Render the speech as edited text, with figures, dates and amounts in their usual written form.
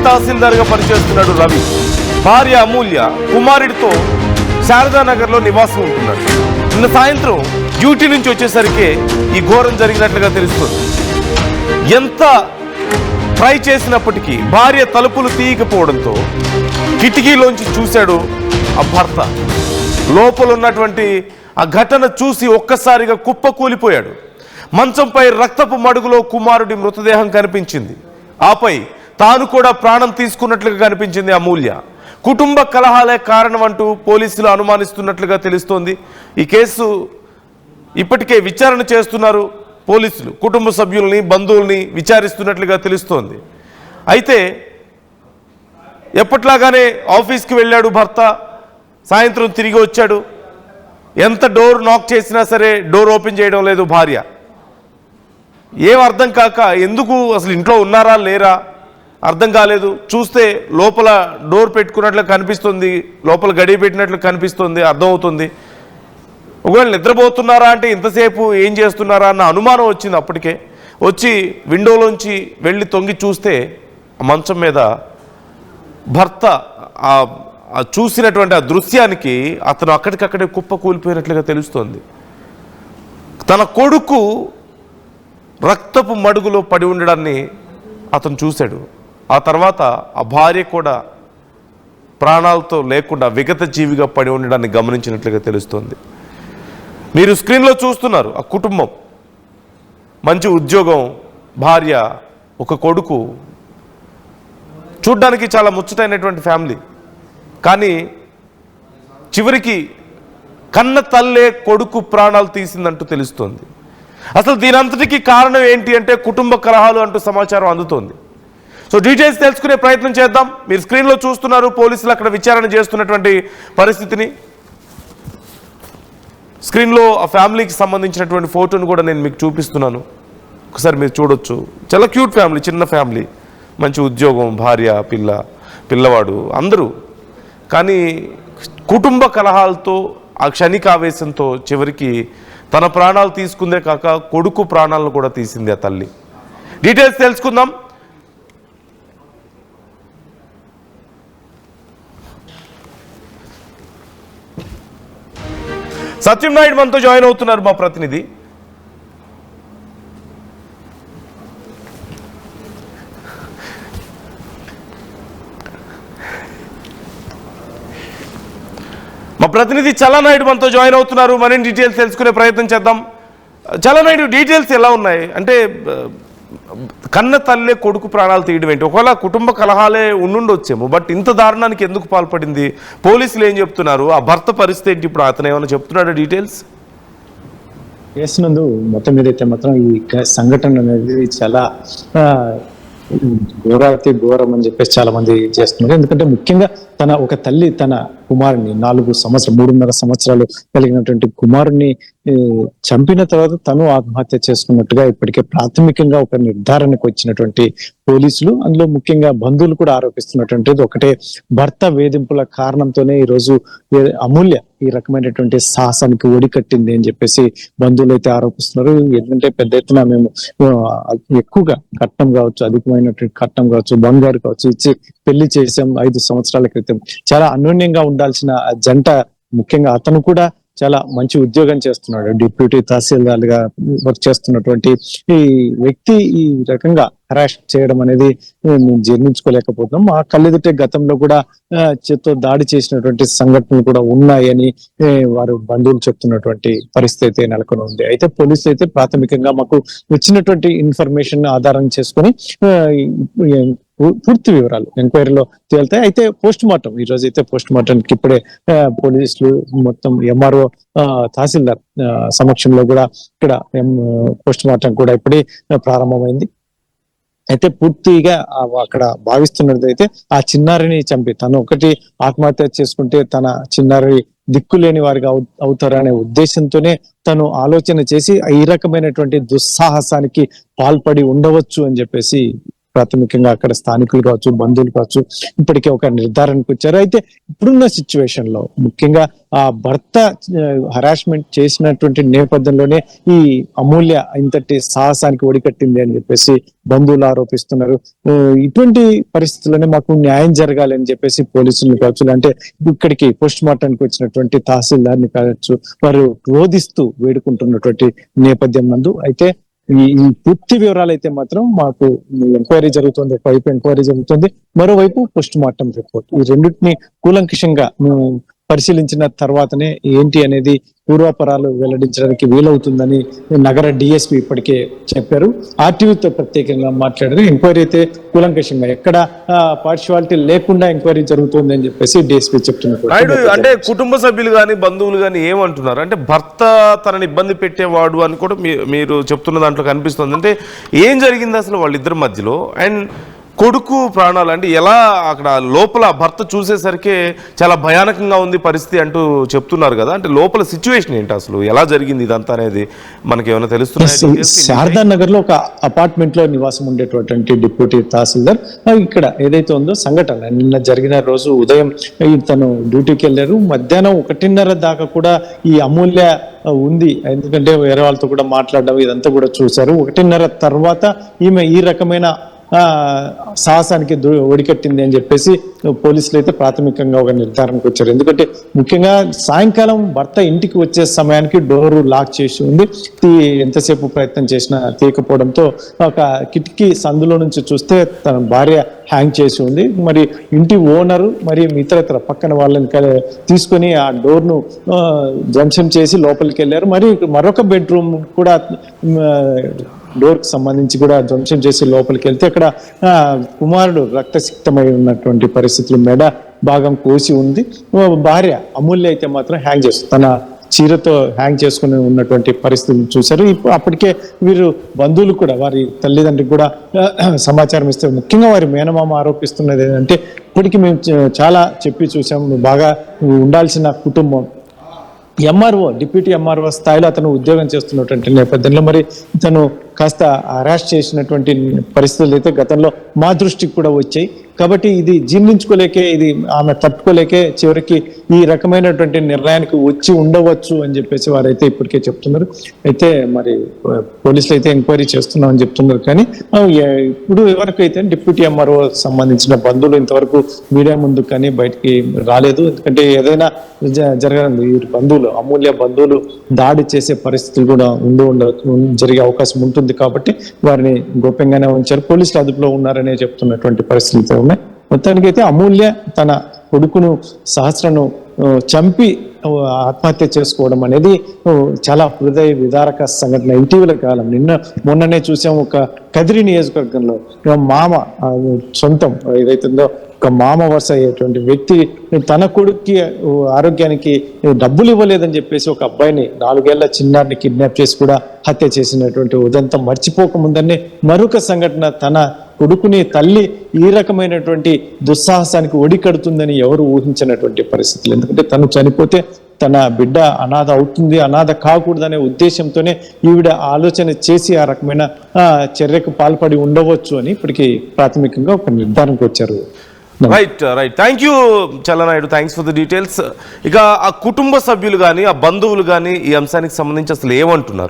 తహసీల్దార్గా పనిచేస్తున్నాడు రవి. భార్య అమూల్య కుమారుడితో శారదానగర్లో నివాసం ఉంటున్నాడు. నిన్న సాయంత్రం డ్యూటీ నుంచి వచ్చేసరికి ఈ ఘోరం జరిగినట్లుగా తెలుస్తుంది. ఎంత ట్రై చేసినప్పటికీ భార్య తలుపులు తీయకపోవడంతో కిటికీలోంచి చూశాడు ఆ భర్త. లోపల ఉన్నటువంటి ఆ ఘటన చూసి ఒక్కసారిగా కుప్పకూలిపోయాడు. మంచంపై రక్తపు మడుగులో కుమారుడి మృతదేహం కనిపించింది. ఆపై తాను కూడా ప్రాణం తీసుకున్నట్లుగా కనిపించింది అమూల్య. కుటుంబ కలహాలే కారణం అంటూ పోలీసులు అనుమానిస్తున్నట్లుగా తెలుస్తోంది. ఈ కేసు ఇప్పటికే విచారణ చేస్తున్నారు పోలీసులు. కుటుంబ సభ్యుల్ని బంధువుల్ని విచారిస్తున్నట్లుగా తెలుస్తోంది. అయితే ఎప్పట్లాగానే ఆఫీస్కి వెళ్ళాడు భర్త. సాయంత్రం తిరిగి వచ్చాడు. ఎంత డోర్ నాక్ చేసినా సరే డోర్ ఓపెన్ చేయడం లేదు భార్య. ఏం అర్థం కాక ఎందుకు అసలు ఇంట్లో ఉన్నారా లేరా అర్థం కాలేదు. చూస్తే లోపల డోర్ పెట్టుకున్నట్లు కనిపిస్తుంది, లోపల గడియ పెట్టినట్లు కనిపిస్తుంది, అర్థమవుతుంది. ఒకవేళ నిద్రపోతున్నారా అంటే ఇంతసేపు ఏం చేస్తున్నారా అన్న అనుమానం వచ్చింది. అప్పటికే వచ్చి విండోలోంచి వెళ్ళి తొంగి చూస్తే మంచం మీద భర్త చూసినటువంటి ఆ దృశ్యానికి అతను అక్కడికక్కడే కుప్ప కూలిపోయినట్లుగా తెలుస్తోంది. తన కొడుకు రక్తపు మడుగులో పడి ఉండడాన్ని అతను చూశాడు. ఆ తర్వాత ఆ భార్య కూడా ప్రాణాలతో లేకుండా విగత జీవిగా పడి ఉండడాన్ని గమనించినట్లుగా తెలుస్తోంది. మీరు స్క్రీన్లో చూస్తున్నారు ఆ కుటుంబం. మంచి ఉద్యోగం, భార్య, ఒక కొడుకు, చూడ్డానికి చాలా ముచ్చటైనటువంటి ఫ్యామిలీ. కానీ చివరికి కన్న తల్లే కొడుకు ప్రాణాలు తీసిందంటూ తెలుస్తోంది. అసలు దీనంతటికీ కారణం ఏంటి అంటే కుటుంబ కలహాలు అంటూ సమాచారం అందుతోంది. సో డీటెయిల్స్ తెలుసుకునే ప్రయత్నం చేద్దాం. మీరు స్క్రీన్లో చూస్తున్నారు పోలీసులు అక్కడ విచారణ చేస్తున్నటువంటి పరిస్థితిని. స్క్రీన్లో ఆ ఫ్యామిలీకి సంబంధించినటువంటి ఫోటోను కూడా నేను మీకు చూపిస్తున్నాను. ఒకసారి మీరు చూడొచ్చు. చాలా క్యూట్ ఫ్యామిలీ, చిన్న ఫ్యామిలీ, మంచి ఉద్యోగం, భార్య, పిల్లవాడు అందరూ. కానీ కుటుంబ కలహాలతో ఆ క్షణిక ఆవేశంతో చివరికి తన ప్రాణాలు తీసుకుందే కాక కొడుకు ప్రాణాలను కూడా తీసింది ఆ తల్లి. డీటెయిల్స్ తెలుసుకుందాం. సత్యం నాయుడు మనతో జాయిన్ అవుతున్నారు, మా ప్రతినిధి. చలనాయుడు మనతో జాయిన్ అవుతున్నారు. మరిన్ని డీటెయిల్స్ తెలుసుకునే ప్రయత్నం చేద్దాం. చలనాయుడు, డీటెయిల్స్ ఎలా ఉన్నాయి అంటే కన్న తల్లే కొడుకు ప్రాణాలు తీయడం ఏంటి? ఒకవేళ కుటుంబ కలహాలే ఉండుండొచ్చేమో, బట్ ఇంత దారుణానికి ఎందుకు పాల్పడింది? పోలీసులు ఏం చెప్తున్నారు? ఆ భర్త పరిస్థితి ఏంటి ఇప్పుడు? అతను ఏమైనా చెప్తున్నాడా డీటెయిల్స్? చేసినందు మొత్తం మీద అయితే మాత్రం ఈ సంఘటన అనేది చాలా ఘోరాతి ఘోరం అని చెప్పేసి చాలా మంది చేస్తున్నారు. ఎందుకంటే ముఖ్యంగా ఒక తల్లి తన కుమారుని 3.5 సంవత్సరాలు కలిగినటువంటి కుమారుని చంపిన తర్వాత తను ఆత్మహత్య చేసుకున్నట్టుగా ఇప్పటికే ప్రాథమికంగా ఒక నిర్ధారణకు వచ్చినటువంటి పోలీసులు, అందులో ముఖ్యంగా బంధువులు కూడా ఆరోపిస్తున్నటువంటిది ఒకటే, భర్త వేధింపుల కారణంతోనే ఈ రోజు అమూల్య ఈ రకమైనటువంటి సాహసానికి ఒడికట్టింది అని చెప్పేసి బంధువులు అయితే ఆరోపిస్తున్నారు. ఎందుకంటే పెద్ద ఎత్తున మేము ఎక్కువగా కట్నం కావచ్చు, అధికమైనటువంటి కట్నం కావచ్చు, బంగారు కావచ్చు ఇచ్చి పెళ్లి చేసాం 5 సంవత్సరాల క్రితం. చాలా అన్యోన్యంగా ఉండాల్సిన జంట, ముఖ్యంగా అతను కూడా చాలా మంచి ఉద్యోగం చేస్తున్నాడు, డిప్యూటీ తహసీల్దార్గా వర్క్ చేస్తున్నటువంటి ఈ వ్యక్తి ఈ రకంగా హరాస్ చేయడం అనేది మేము జీర్ణించుకోలేకపోతున్నాం. ఆ కళ్ళెదుటే గతంలో కూడా చేత్తో దాడి చేసినటువంటి సంఘటనలు కూడా ఉన్నాయని వారు బంధువులు చెప్తున్నటువంటి పరిస్థితి నెలకొని ఉంది. అయితే పోలీసులు అయితే ప్రాథమికంగా మాకు వచ్చినటువంటి ఇన్ఫర్మేషన్ ఆధారం చేసుకొని పూర్తి వివరాలు ఎంక్వైరీలో తేలుతాయి. అయితే పోస్ట్ మార్టం ఈ రోజు అయితే పోస్ట్ మార్టంకి ఇప్పుడే పోలీసులు మొత్తం ఎంఆర్ఓ తహసీల్దార్ సమక్షంలో కూడా ఇక్కడ పోస్ట్ మార్టం కూడా ఇప్పుడే ప్రారంభమైంది. అయితే పూర్తిగా అక్కడ భావిస్తున్నది అయితే ఆ చిన్నారిని చంపి తను ఒకటి ఆత్మహత్య చేసుకుంటే తన చిన్నారి దిక్కులేని వారిగా అవుతారనే ఉద్దేశంతోనే తను ఆలోచన చేసి ఈ రకమైనటువంటి దుస్సాహసానికి పాల్పడి ఉండవచ్చు అని చెప్పేసి ప్రాథమికంగా అక్కడ స్థానికులు కావచ్చు, బంధువులు కావచ్చు, ఇప్పటికే ఒక నిర్ధారణకు వచ్చారు. అయితే ఇప్పుడున్న సిచ్యువేషన్ లో ముఖ్యంగా ఆ భర్త హరాస్మెంట్ చేసినటువంటి నేపథ్యంలోనే ఈ అమూల్య ఇంతటి సాహసానికి ఒడికట్టింది అని చెప్పేసి బంధువులు ఆరోపిస్తున్నారు. ఇటువంటి పరిస్థితుల్లోనే మాకు న్యాయం జరగాలి అని చెప్పేసి పోలీసులు కావచ్చు, అంటే ఇక్కడికి పోస్ట్ మార్టానికి వచ్చినటువంటి తహసీల్దార్ని కావచ్చు, వారు రోధిస్తూ వేడుకుంటున్నటువంటి నేపథ్యం నందు అయితే ఈ పూర్తి వివరాలు అయితే మాత్రం మాకు ఎంక్వైరీ జరుగుతుంది, ఒకవైపు ఎంక్వైరీ జరుగుతుంది, మరోవైపు పోస్ట్ మార్టం రిపోర్ట్, ఈ రెండింటిని కూలంకషంగా మేము పరిశీలించిన తర్వాతనే ఏంటి అనేది పూర్వాపరాలు వెల్లడించడానికి వీలవుతుందని నగర డిఎస్పీ ఇప్పటికే చెప్పారు. ఆర్టీవీతో ప్రత్యేకంగా మాట్లాడారు. ఎంక్వైరీ అయితే కూలంకషంగా ఎక్కడ పార్షియాలిటీ లేకుండా ఎంక్వైరీ జరుగుతుంది అని చెప్పేసి డిఎస్పీ చెప్తున్నారు. అంటే కుటుంబ సభ్యులు కానీ బంధువులు కానీ ఏమంటున్నారు అంటే భర్త తనని ఇబ్బంది పెట్టేవాడు అని కూడా మీరు చెప్తున్న దాంట్లో కనిపిస్తుంది. అంటే ఏం జరిగింది అసలు వాళ్ళిద్దరి మధ్యలో, అండ్ కొడుకు ప్రాణాలు అంటే ఎలా అక్కడ లోపల భర్త చూసేసరికి చాలా భయానకంగా ఉంది పరిస్థితి అంటూ చెప్తున్నారు కదా, అంటే లోపల సిచ్యువేషన్ ఏంటి అసలు, ఎలా జరిగింది ఇదంతా అనేది మనకి ఏమైనా తెలుస్తుంది? శారదా నగర్ లో ఒక అపార్ట్మెంట్ లో నివాసం ఉండేటటువంటి డిప్యూటీ తహసీల్దార్ ఇక్కడ ఏదైతే ఉందో సంఘటన నిన్న జరిగిన రోజు ఉదయం తను డ్యూటీకి వెళ్ళారు. మధ్యాహ్నం 1:30 దాకా కూడా ఈ అమూల్య ఉంది, ఎందుకంటే వేరే వాళ్ళతో కూడా మాట్లాడడం ఇదంతా కూడా చూశారు. 1:30 తర్వాత ఈమె ఈ రకమైన సాహసానికి ఒడికట్టింది అని చెప్పేసి పోలీసులు అయితే ప్రాథమికంగా ఒక నిర్ధారణకు వచ్చారు. ఎందుకంటే ముఖ్యంగా సాయంకాలం భర్త ఇంటికి వచ్చే సమయానికి డోరు లాక్ చేసి ఉంది, ఎంతసేపు ప్రయత్నం చేసినా తీయకపోవడంతో ఒక కిటికీ సందులో నుంచి చూస్తే తన భార్య హ్యాంగ్ చేసి ఉంది. మరి ఇంటి ఓనరు మరి ఇతరత్ర పక్కన వాళ్ళని తీసుకొని ఆ డోర్ను ధ్వంసం చేసి లోపలికి వెళ్ళారు. మరి మరొక బెడ్రూమ్ కూడా డోర్ కి సంబంధించి కూడా ధ్వంసం చేసి లోపలికి వెళ్తే అక్కడ కుమారుడు రక్తసిక్తమై ఉన్నటువంటి పరిస్థితులు, మెడ భాగం కోసి ఉంది. భార్య అమూల్య అయితే మాత్రం హ్యాంగ్ చేస్తుంది, తన చీరతో హ్యాంగ్ చేసుకుని ఉన్నటువంటి పరిస్థితులు చూశారు. అప్పటికే వీరు బంధువులు కూడా వారి తల్లిదండ్రులకు కూడా సమాచారం ఇస్తే ముఖ్యంగా వారి మేనమామ ఆరోపిస్తున్నది ఏంటంటే ఇప్పటికీ మేము చాలా చెప్పి చూసాము, బాగా ఉండాల్సిన కుటుంబం, ఎంఆర్ఓ డిప్యూటీ ఎంఆర్ఓ స్థాయిలో అతను ఉద్యోగం చేస్తున్నటువంటి నేపథ్యంలో మరి తను కాస్త అరెస్ట్ చేసినటువంటి పరిస్థితులు అయితే గతంలో మా దృష్టికి కూడా వచ్చాయి. కాబట్టి ఇది జీర్ణించుకోలేకే, ఇది ఆమె తట్టుకోలేకే చివరికి ఈ రకమైనటువంటి నిర్ణయానికి వచ్చి ఉండవచ్చు అని చెప్పేసి వారైతే ఇప్పటికే చెప్తున్నారు. అయితే మరి పోలీసులు అయితే ఎంక్వైరీ చేస్తున్నాం అని చెప్తున్నారు. కానీ ఇప్పుడు వరకు అయితే డిప్యూటీ ఎంఆర్ఓ సంబంధించిన బంధువులు ఇంతవరకు మీడియా ముందు కానీ బయటికి రాలేదు. ఎందుకంటే ఏదైనా జరగదు, ఈ బంధువులు అమూల్య బంధువులు దాడి చేసే పరిస్థితులు కూడా జరిగే అవకాశం ఉంటుంది కాబట్టి వారిని గోప్యంగానే ఉంచారు. పోలీసులు అదుపులో ఉన్నారనే చెప్తున్నటువంటి పరిస్థితులు ఉన్నాయి. మొత్తానికి అయితే అమూల్య తన కొడుకును సహస్రను చంపి ఆత్మహత్య చేసుకోవడం అనేది చాలా హృదయ విదారక సంఘటన. ఇటీవల కాలం మొన్ననే చూసాం, ఒక కదిరి నియోజకవర్గంలో మామ సొంతం ఏదైతుందో ఒక మామ వరుస అయ్యేటువంటి వ్యక్తి తన కొడుక్కి ఆరోగ్యానికి డబ్బులు ఇవ్వలేదని చెప్పేసి ఒక అబ్బాయిని 4 ఏళ్ల చిన్నారిని కిడ్నాప్ చేసి కూడా హత్య చేసినటువంటి ఉదంతం మర్చిపోకముందనే మరొక సంఘటన, తన కొడుకుని తల్లి ఈ రకమైనటువంటి దుస్సాహసానికి ఒడికడుతుందని ఎవరు ఊహించినటువంటి పరిస్థితులు. ఎందుకంటే తను చనిపోతే తన బిడ్డ అనాథ అవుతుంది, అనాథ కాకూడదనే ఉద్దేశంతోనే ఈవిడ ఆలోచన చేసి ఆ రకమైన చర్యకు పాల్పడి ఉండవచ్చు అని ఇప్పటికీ ప్రాథమికంగా ఒక నిర్ధారణకు వచ్చారు. Right. Thank you Chalanaidu, thanks for the details. ఇక ఆ కుటుంబ సభ్యులు కానీ ఆ బంధువులు కానీ ఈ అంశానికి సంబంధించి అసలు ఏమంటున్నారు?